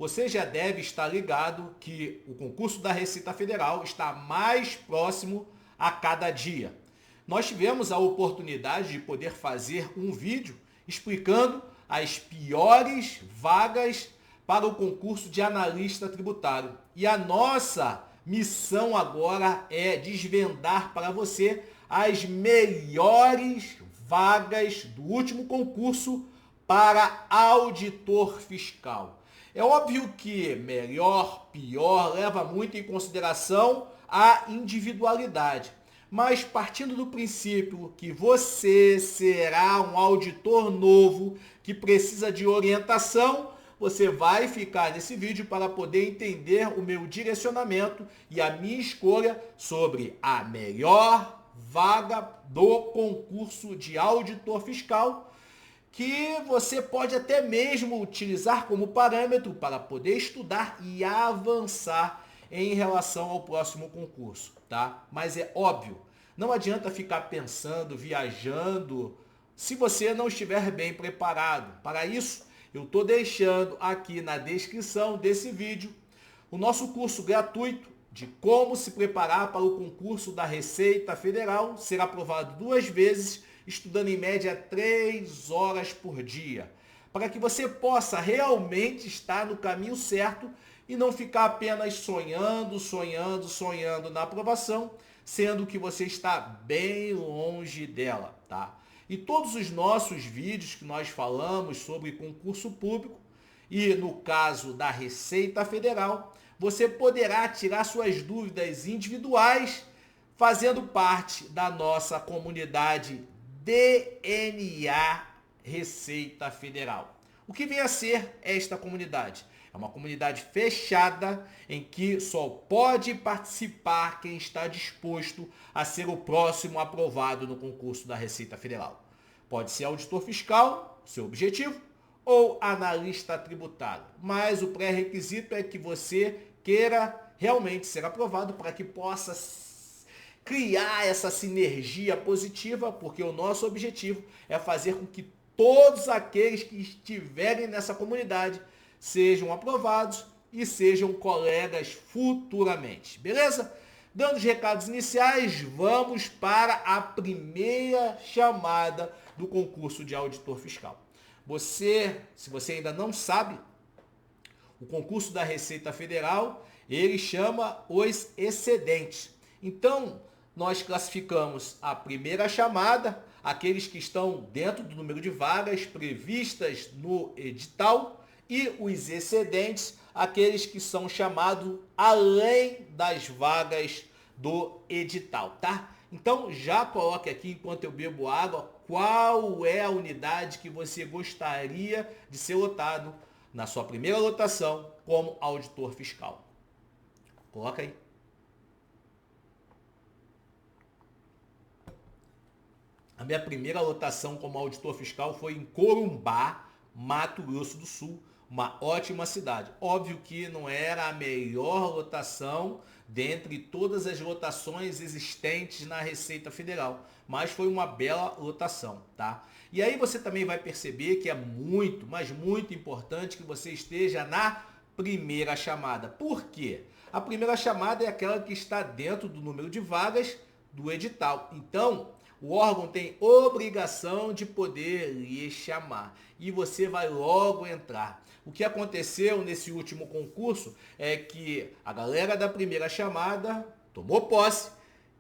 Você já deve estar ligado que o concurso da Receita Federal está mais próximo a cada dia. Nós tivemos a oportunidade de poder fazer um vídeo explicando as piores vagas para o concurso de analista tributário. E a nossa missão agora é desvendar para você as melhores vagas do último concurso para auditor fiscal. É óbvio que melhor, pior, leva muito em consideração a individualidade. Mas partindo do princípio que você será um auditor novo que precisa de orientação, você vai ficar nesse vídeo para poder entender o meu direcionamento e a minha escolha sobre a melhor vaga do concurso de auditor fiscal, que você pode até mesmo utilizar como parâmetro para poder estudar e avançar em relação ao próximo concurso, tá? Mas é óbvio, não adianta ficar pensando, viajando, se você não estiver bem preparado. Para isso, eu estou deixando aqui na descrição desse vídeo o nosso curso gratuito de como se preparar para o concurso da Receita Federal, ser aprovado 2 vezes, estudando em média 3 horas por dia, para que você possa realmente estar no caminho certo e não ficar apenas sonhando na aprovação, sendo que você está bem longe dela, tá? E todos os nossos vídeos que nós falamos sobre concurso público e no caso da Receita Federal, você poderá tirar suas dúvidas individuais fazendo parte da nossa comunidade DNA Receita Federal. O que vem a ser esta comunidade? É uma comunidade fechada em que só pode participar quem está disposto a ser o próximo aprovado no concurso da Receita Federal. Pode ser auditor fiscal, seu objetivo, ou analista tributário. Mas o pré-requisito é que você queira realmente ser aprovado para que possa criar essa sinergia positiva, porque o nosso objetivo é fazer com que todos aqueles que estiverem nessa comunidade sejam aprovados e sejam colegas futuramente. Beleza? Dando os recados iniciais, vamos para a primeira chamada do concurso de auditor fiscal. Se você ainda não sabe, o concurso da Receita Federal, ele chama os excedentes. Então, nós classificamos a primeira chamada, aqueles que estão dentro do número de vagas previstas no edital, e os excedentes, aqueles que são chamados além das vagas do edital, tá? Então, já coloque aqui, enquanto eu bebo água, qual é a unidade que você gostaria de ser lotado na sua primeira lotação como auditor fiscal. Coloca aí. A minha primeira lotação como auditor fiscal foi em Corumbá, Mato Grosso do Sul, uma ótima cidade. Óbvio que não era a melhor lotação dentre todas as lotações existentes na Receita Federal, mas foi uma bela lotação, tá? E aí você também vai perceber que é muito, mas muito importante que você esteja na primeira chamada. Por quê? A primeira chamada é aquela que está dentro do número de vagas do edital. Então, o órgão tem obrigação de poder lhe chamar e você vai logo entrar. O que aconteceu nesse último concurso é que a galera da primeira chamada tomou posse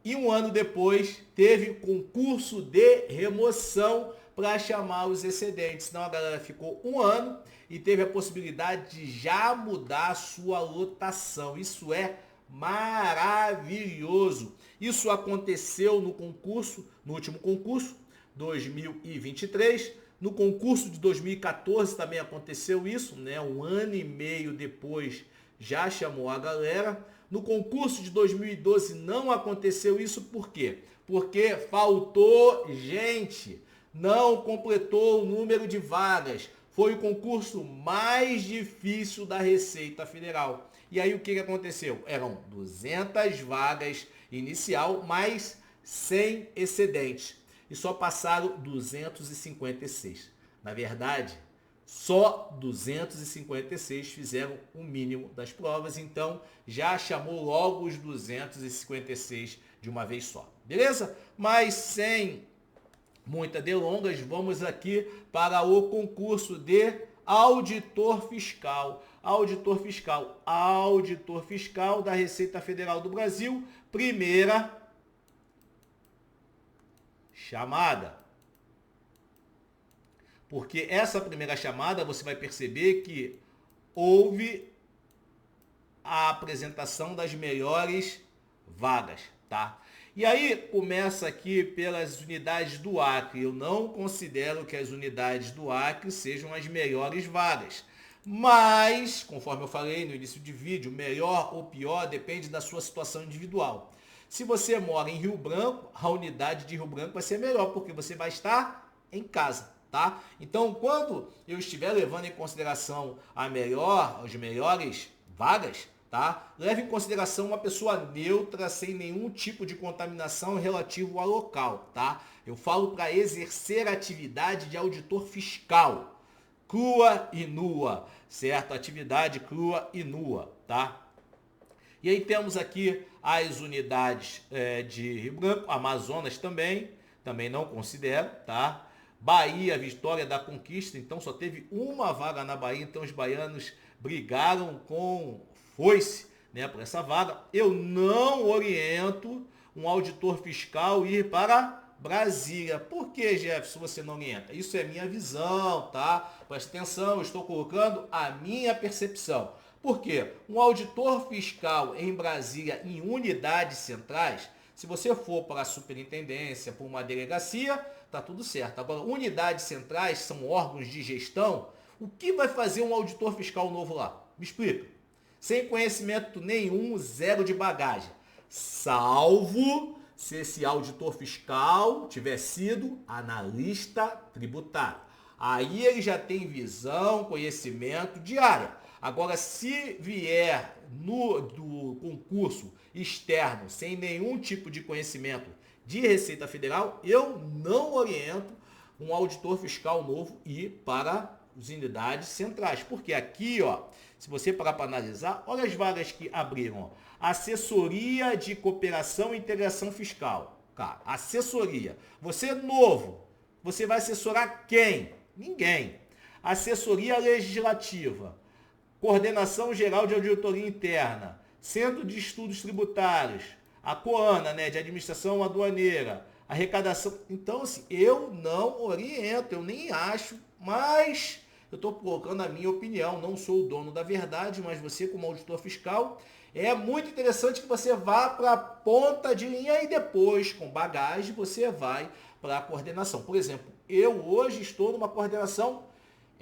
e 1 ano depois teve concurso de remoção para chamar os excedentes. Então a galera ficou 1 ano e teve a possibilidade de já mudar a sua lotação. Isso é maravilhoso. Isso aconteceu no concurso, no último concurso, 2023. No concurso de 2014 também aconteceu isso, né? 1 ano e meio depois já chamou a galera. No concurso de 2012 não aconteceu isso, por quê? Porque faltou gente, não completou o número de vagas. Foi o concurso mais difícil da Receita Federal. E aí o que aconteceu? Eram 200 vagas inicial, mais 100 excedentes. E só passaram 256. Na verdade, Só 256 fizeram o mínimo das provas, então já chamou logo os 256 de uma vez só, beleza? Mas sem muitas delongas, vamos aqui para o concurso de auditor fiscal. Auditor fiscal da Receita Federal do Brasil, primeira chamada. Porque essa primeira chamada você vai perceber que houve a apresentação das melhores vagas, tá? E aí começa aqui pelas unidades do Acre. Eu não considero que as unidades do Acre sejam as melhores vagas. Mas, conforme eu falei no início de vídeo, melhor ou pior depende da sua situação individual. Se você mora em Rio Branco, a unidade de Rio Branco vai ser melhor, porque você vai estar em casa. Tá? Então, quando eu estiver levando em consideração as melhores vagas, tá? Leve em consideração uma pessoa neutra, sem nenhum tipo de contaminação relativo ao local. Tá? Eu falo para exercer a atividade de auditor fiscal, crua e nua, certo? Atividade crua e nua, tá? E aí temos aqui as unidades de Rio Branco, Amazonas também não considero, tá? Bahia, Vitória da Conquista, então só teve uma vaga na Bahia, então os baianos brigaram com foice, né, por essa vaga. Eu não oriento um auditor fiscal ir para Brasília. Por que, Jefferson, você não orienta? Isso é minha visão, tá? Presta atenção, eu estou colocando a minha percepção. Por quê? Um auditor fiscal em Brasília, em unidades centrais, se você for para a superintendência, para uma delegacia, tá tudo certo. Agora, unidades centrais são órgãos de gestão. O que vai fazer um auditor fiscal novo lá? Me explica. Sem conhecimento nenhum, zero de bagagem. Salvo se esse auditor fiscal tiver sido analista tributário. Aí ele já tem visão, conhecimento de área. Agora, se vier do concurso externo, sem nenhum tipo de conhecimento de Receita Federal, eu não oriento um auditor fiscal novo ir para as unidades centrais. Porque aqui, ó, se você parar para analisar, olha as vagas que abriram. Ó. Assessoria de Cooperação e Integração Fiscal. Cara, assessoria. Você é novo, você vai assessorar quem? Ninguém. Assessoria Legislativa. Coordenação Geral de Auditoria Interna, Centro de Estudos Tributários, a COANA, né, de Administração Aduaneira, arrecadação. Então, assim, eu não oriento, eu nem acho, mas eu estou colocando a minha opinião, não sou o dono da verdade, mas você, como auditor fiscal, é muito interessante que você vá para a ponta de linha e depois, com bagagem, você vai para a coordenação. Por exemplo, eu hoje estou numa coordenação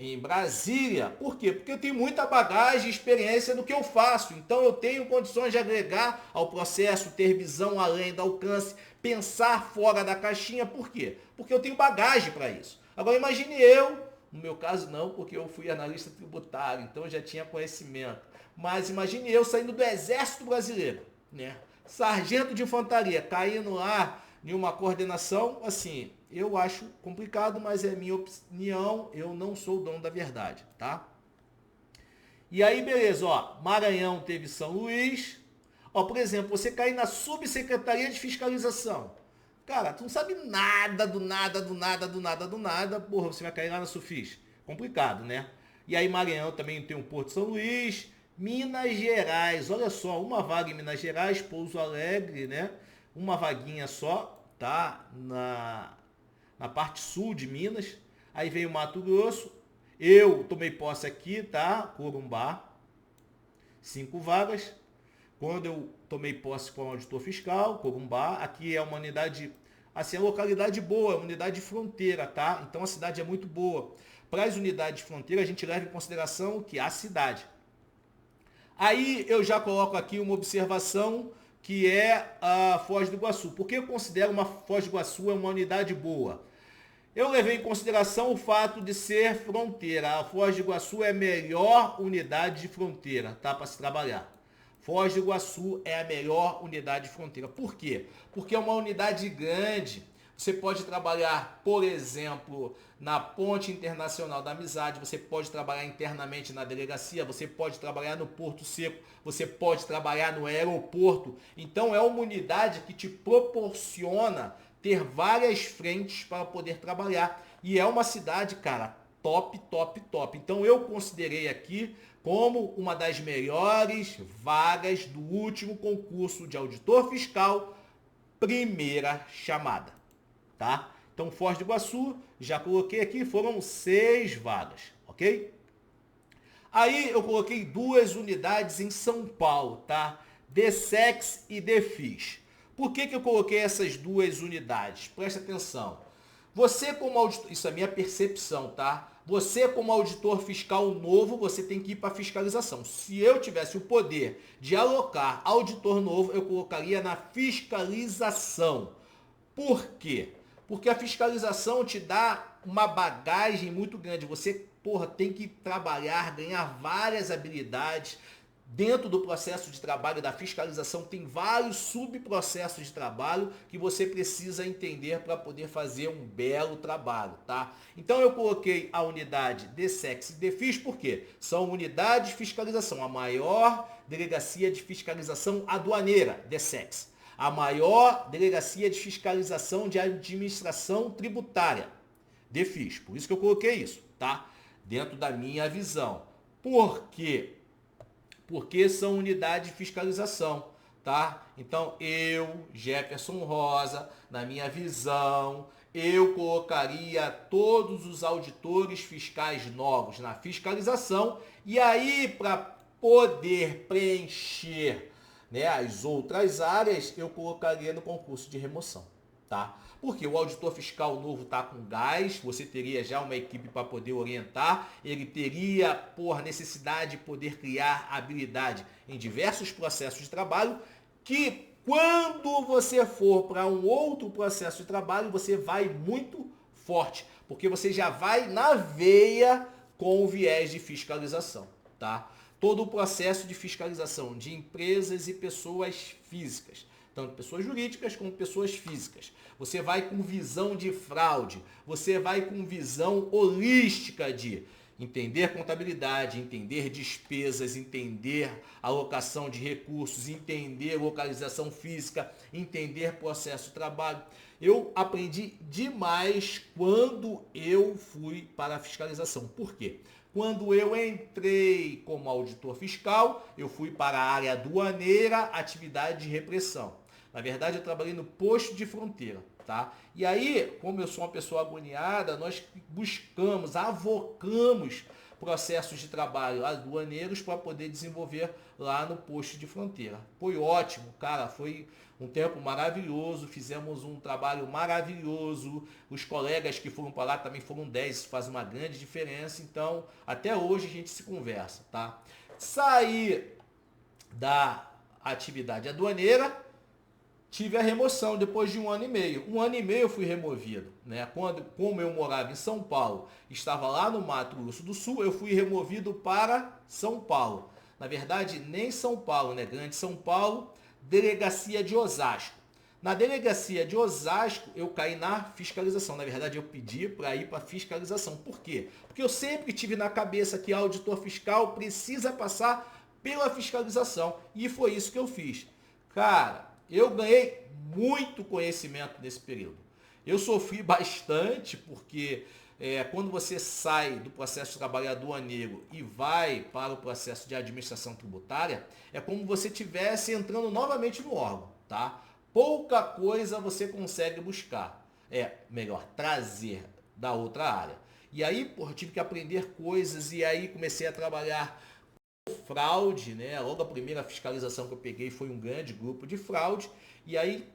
em Brasília. Por quê? Porque eu tenho muita bagagem e experiência no que eu faço. Então eu tenho condições de agregar ao processo, ter visão além do alcance, pensar fora da caixinha. Por quê? Porque eu tenho bagagem para isso. Agora imagine eu, no meu caso não, porque eu fui analista tributário, então eu já tinha conhecimento. Mas imagine eu saindo do Exército Brasileiro, né? Sargento de infantaria, caindo lá em uma coordenação, assim, eu acho complicado, mas é minha opinião, eu não sou o dono da verdade, tá? E aí, beleza, ó, Maranhão teve São Luís. Ó, por exemplo, você cair na Subsecretaria de Fiscalização. Cara, tu não sabe nada, do nada, porra, você vai cair lá na Sufis. Complicado, né? E aí, Maranhão também tem o Porto São Luís. Minas Gerais, olha só, uma vaga em Minas Gerais, Pouso Alegre, né? Uma vaguinha só, tá? Na parte sul de Minas. Aí veio Mato Grosso. Eu tomei posse aqui, tá? Corumbá. 5 vagas. Quando eu tomei posse como auditor fiscal, Corumbá, aqui é uma unidade, assim, é uma localidade boa, é uma unidade de fronteira, tá? Então a cidade é muito boa. Para as unidades de fronteira, a gente leva em consideração que a cidade. Aí eu já coloco aqui uma observação que é a Foz do Iguaçu. Por que eu considero uma Foz do Iguaçu uma unidade boa? Eu levei em consideração o fato de ser fronteira. A Foz do Iguaçu é a melhor unidade de fronteira, tá, para se trabalhar. Foz do Iguaçu é a melhor unidade de fronteira. Por quê? Porque é uma unidade grande. Você pode trabalhar, por exemplo, na Ponte Internacional da Amizade, você pode trabalhar internamente na delegacia, você pode trabalhar no Porto Seco, você pode trabalhar no aeroporto. Então é uma unidade que te proporciona ter várias frentes para poder trabalhar. E é uma cidade, cara, top, top, top. Então eu considerei aqui como uma das melhores vagas do último concurso de auditor fiscal, primeira chamada, tá? Então Foz do Iguaçu, já coloquei aqui, foram 6 vagas, ok? Aí eu coloquei 2 unidades em São Paulo, tá? DSEX e DFIS. Por que eu coloquei essas 2 unidades? Presta atenção. Você como auditor, isso é a minha percepção, tá? Você como auditor fiscal novo, você tem que ir para fiscalização. Se eu tivesse o poder de alocar auditor novo, eu colocaria na fiscalização. Por quê? Porque a fiscalização te dá uma bagagem muito grande. Você, tem que trabalhar, ganhar várias habilidades. Dentro do processo de trabalho da fiscalização tem vários subprocessos de trabalho que você precisa entender para poder fazer um belo trabalho, tá? Então eu coloquei a unidade DSEX e DFIS, por quê? São unidades de fiscalização, a maior delegacia de fiscalização aduaneira, DSEX. A maior delegacia de fiscalização de administração tributária, DFIS. Por isso que eu coloquei isso, tá? Dentro da minha visão. Por quê? Porque são unidades de fiscalização, tá? Então eu, Jefferson Rosa, na minha visão, eu colocaria todos os auditores fiscais novos na fiscalização e aí para poder preencher, né, as outras áreas, eu colocaria no concurso de remoção, tá? Porque o auditor fiscal novo está com gás, você teria já uma equipe para poder orientar, ele teria, por necessidade de poder criar habilidade em diversos processos de trabalho, que quando você for para um outro processo de trabalho, você vai muito forte, porque você já vai na veia com o viés de fiscalização, tá? Todo o processo de fiscalização de empresas e pessoas físicas, tanto pessoas jurídicas como pessoas físicas. Você vai com visão de fraude, você vai com visão holística de entender contabilidade, entender despesas, entender alocação de recursos, entender localização física, entender processo de trabalho. Eu aprendi demais quando eu fui para a fiscalização. Por quê? Quando eu entrei como auditor fiscal, eu fui para a área aduaneira, atividade de repressão. Na verdade, eu trabalhei no posto de fronteira, tá? E aí, como eu sou uma pessoa agoniada, nós buscamos, avocamos processos de trabalho aduaneiros para poder desenvolver lá no posto de fronteira. Foi ótimo, cara, foi um tempo maravilhoso, fizemos um trabalho maravilhoso, os colegas que foram para lá também foram 10, isso faz uma grande diferença, então até hoje a gente se conversa, tá? Saí da atividade aduaneira, tive a remoção depois de 1 ano e meio. 1 ano e meio eu fui removido, né? Como eu morava em São Paulo, estava lá no Mato Grosso do Sul, eu fui removido para São Paulo. Na verdade, nem São Paulo, né? Grande São Paulo, delegacia de Osasco. Na delegacia de Osasco, eu caí na fiscalização. Na verdade, eu pedi para ir para a fiscalização. Por quê? Porque eu sempre tive na cabeça que auditor fiscal precisa passar pela fiscalização. E foi isso que eu fiz. Cara, eu ganhei muito conhecimento nesse período. Eu sofri bastante porque quando você sai do processo de trabalho aduaneiro e vai para o processo de administração tributária, é como se você estivesse entrando novamente no órgão, tá? Pouca coisa você consegue buscar. Melhor, trazer da outra área. E aí, eu tive que aprender coisas e aí comecei a trabalhar fraude, né? Logo a primeira fiscalização que eu peguei foi um grande grupo de fraude e aí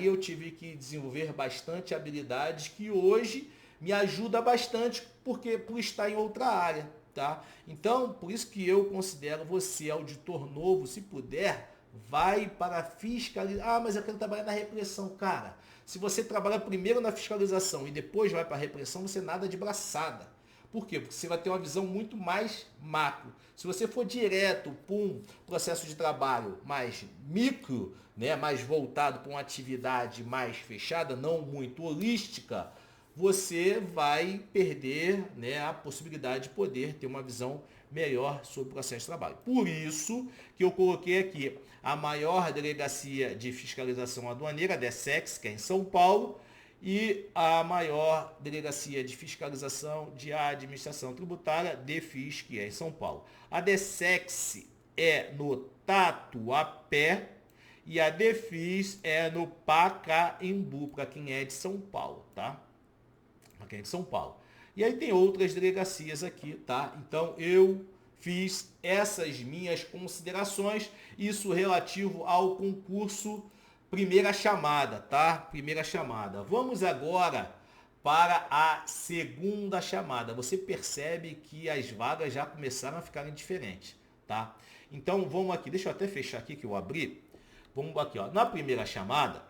eu tive que desenvolver bastante habilidades que hoje me ajuda bastante por estar em outra área, tá? Então, por isso que eu considero você auditor novo, se puder, vai para a fiscalização. Ah, mas eu quero trabalhar na repressão, cara. Se você trabalha primeiro na fiscalização e depois vai para a repressão, você nada de braçada. Por quê? Porque você vai ter uma visão muito mais macro. Se você for direto para um processo de trabalho mais micro, né, mais voltado para uma atividade mais fechada, não muito holística, você vai perder, né, a possibilidade de poder ter uma visão melhor sobre o processo de trabalho. Por isso que eu coloquei aqui a maior delegacia de fiscalização aduaneira, a DESEX, que é em São Paulo, e a maior delegacia de fiscalização de administração tributária, DEFIS, que é em São Paulo. A DESEX é no Tatuapé e a DEFIS é no Pacaembu, para quem é de São Paulo, tá? Para quem é de São Paulo. E aí tem outras delegacias aqui, tá? Então eu fiz essas minhas considerações, isso relativo ao concurso primeira chamada, tá? Primeira chamada. Vamos agora para a segunda chamada. Você percebe que as vagas já começaram a ficarem diferentes, tá? Então vamos aqui, deixa eu até fechar aqui que eu abri. Vamos aqui, ó. Na primeira chamada,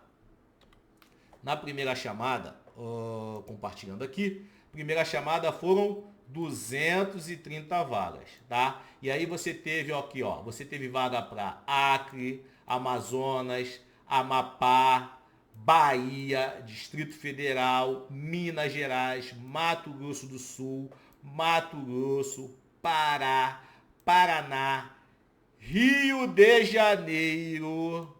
compartilhando aqui, primeira chamada foram 230 vagas, tá? E aí você teve aqui, ó, você teve vaga para Acre, Amazonas, Amapá, Bahia, Distrito Federal, Minas Gerais, Mato Grosso do Sul, Mato Grosso, Pará, Paraná, Rio de Janeiro,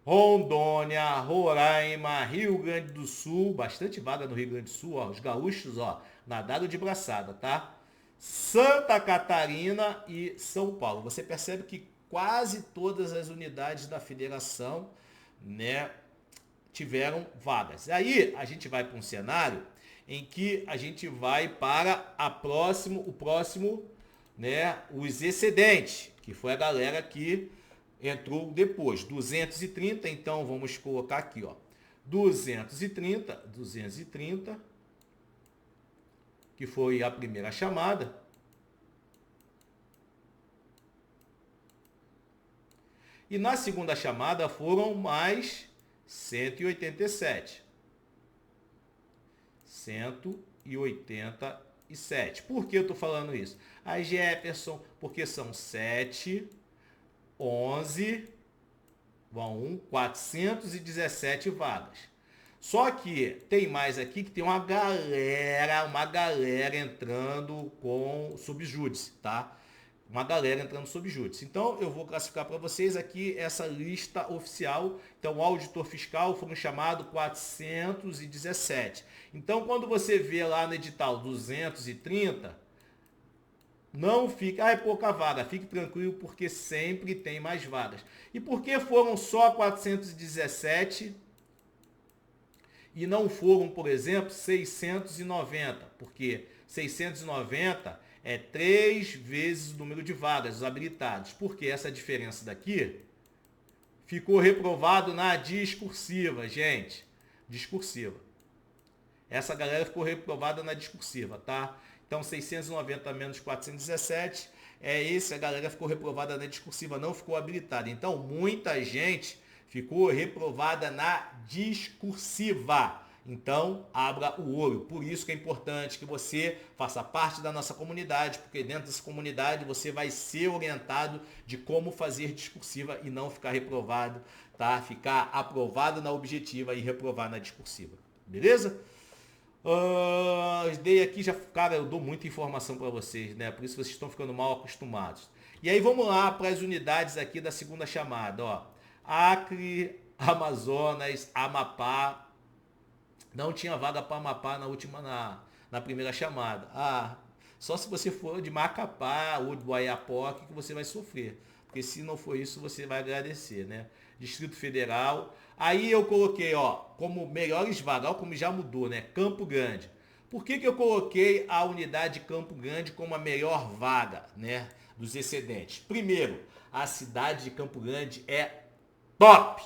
Rondônia, Roraima, Rio Grande do Sul, bastante vaga no Rio Grande do Sul, ó, os gaúchos, ó, nadaram de braçada, tá? Santa Catarina e São Paulo. Você percebe que quase todas as unidades da federação, né, tiveram vagas. Aí a gente vai para um cenário em que a gente vai para o próximo, né, os excedentes, que foi a galera que entrou depois, 230, então vamos colocar aqui, ó, 230, que foi a primeira chamada. E na segunda chamada foram mais 187. 187. Por que eu estou falando isso? A Jefferson, porque são 7, 11, 417 vagas. Só que tem mais aqui que tem uma galera entrando com subjúdice, tá? Uma galera entrando sob júdice. Então, eu vou classificar para vocês aqui essa lista oficial. Então, o auditor fiscal foram chamados 417. Então, quando você vê lá no edital 230, não fica, é pouca vaga, fique tranquilo, porque sempre tem mais vagas. E por que foram só 417 e não foram, por exemplo, 690? Porque 690 é 3 vezes o número de vagas, os habilitados. Porque essa diferença daqui ficou reprovado na discursiva, gente. Discursiva. Essa galera ficou reprovada na discursiva, tá? Então, 690 menos 417, a galera ficou reprovada na discursiva, não ficou habilitada. Então, muita gente ficou reprovada na discursiva. Então, abra o olho. Por isso que é importante que você faça parte da nossa comunidade, porque dentro dessa comunidade você vai ser orientado de como fazer discursiva e não ficar reprovado, tá? Ficar aprovado na objetiva e reprovar na discursiva. Beleza? Dei aqui já, cara, eu dou muita informação para vocês, né? Por isso vocês estão ficando mal acostumados. E aí vamos lá para as unidades aqui da segunda chamada, ó. Acre, Amazonas, Amapá. Não tinha vaga para Amapá na primeira chamada. Só se você for de Macapá ou de Oiapoque que você vai sofrer. Porque se não for isso, você vai agradecer, né? Distrito Federal. Aí eu coloquei, ó, como melhores vagas, ó, como já mudou, né? Campo Grande. Por que eu coloquei a unidade de Campo Grande como a melhor vaga, né, dos excedentes? Primeiro, a cidade de Campo Grande é top.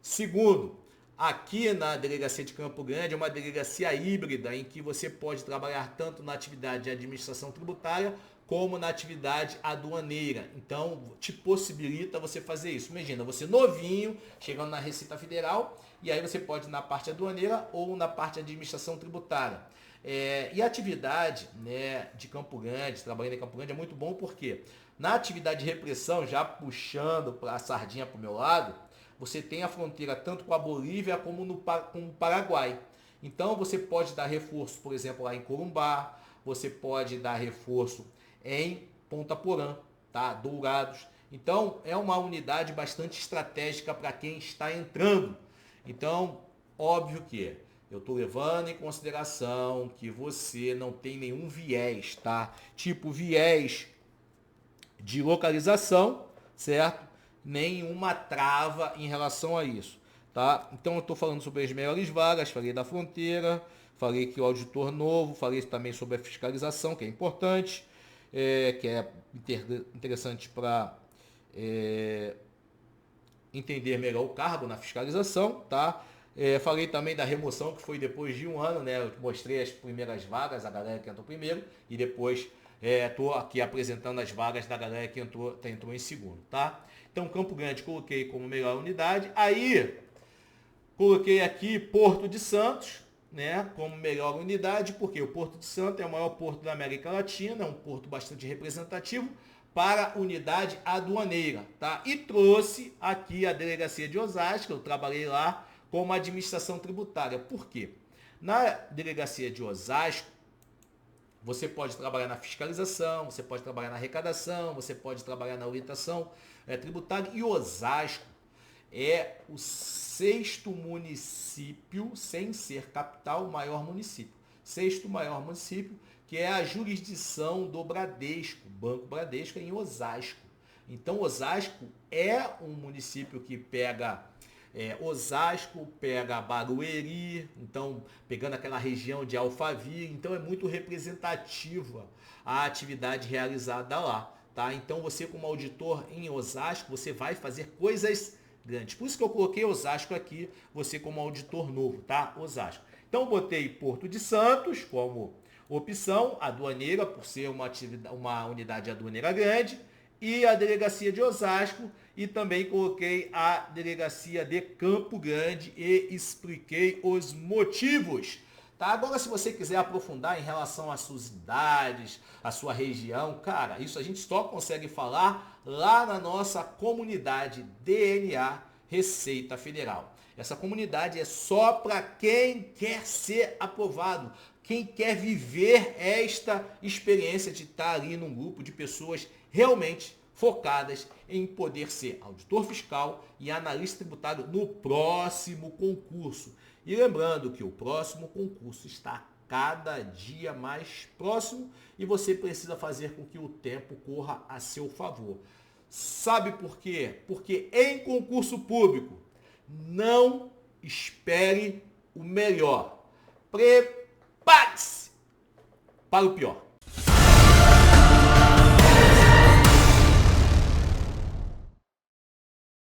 Segundo, aqui na delegacia de Campo Grande é uma delegacia híbrida em que você pode trabalhar tanto na atividade de administração tributária como na atividade aduaneira. Então, te possibilita você fazer isso. Imagina, você novinho, chegando na Receita Federal, e aí você pode ir na parte aduaneira ou na parte de administração tributária. E a atividade, né, de Campo Grande, trabalhando em Campo Grande, é muito bom porque na atividade de repressão, já puxando a sardinha para o meu lado, você tem a fronteira tanto com a Bolívia como com o Paraguai. Então você pode dar reforço, por exemplo, lá em Corumbá, você pode dar reforço em Ponta Porã, tá? Dourados. Então é uma unidade bastante estratégica para quem está entrando. Então, óbvio que eu estou levando em consideração que você não tem nenhum viés, tá? Tipo viés de localização, certo? Nenhuma trava em relação a isso, tá? Então eu estou falando sobre as melhores vagas, falei da fronteira, falei que o auditor novo, falei também sobre a fiscalização, que é importante, que é interessante para entender melhor o cargo na fiscalização, tá? Falei também da remoção, que foi depois de um ano, né? Eu mostrei as primeiras vagas, a galera que entrou primeiro, e depois estou aqui apresentando as vagas da galera que entrou em segundo, tá? Então, Campo Grande coloquei como melhor unidade. Aí, coloquei aqui Porto de Santos, né, como melhor unidade, porque o Porto de Santos é o maior porto da América Latina, é um porto bastante representativo para a unidade aduaneira, tá? E trouxe aqui a delegacia de Osasco, eu trabalhei lá como administração tributária. Por quê? Na delegacia de Osasco, você pode trabalhar na fiscalização, você pode trabalhar na arrecadação, você pode trabalhar na orientação tributária. E Osasco é o 6º município, sem ser capital, maior município. 6º maior município, que é a jurisdição do Bradesco, Banco Bradesco, em Osasco. Então, Osasco é um município que pega Osasco, pega Barueri, então pegando aquela região de Alphaville, então é muito representativa a atividade realizada lá, tá? Então você como auditor em Osasco, você vai fazer coisas grandes. Por isso que eu coloquei Osasco aqui, você como auditor novo, tá? Osasco. Então botei Porto de Santos como opção, aduaneira, por ser uma unidade aduaneira grande, e a delegacia de Osasco, e também coloquei a delegacia de Campo Grande e expliquei os motivos. Tá? Agora, se você quiser aprofundar em relação às suas idades, à sua região, cara, isso a gente só consegue falar lá na nossa comunidade DNA Receita Federal. Essa comunidade é só para quem quer ser aprovado, quem quer viver esta experiência de estar ali num grupo de pessoas realmente focadas em poder ser auditor fiscal e analista tributário no próximo concurso. E lembrando que o próximo concurso está cada dia mais próximo e você precisa fazer com que o tempo corra a seu favor. Sabe por quê? Porque em concurso público, não espere o melhor. Prepare-se para o pior.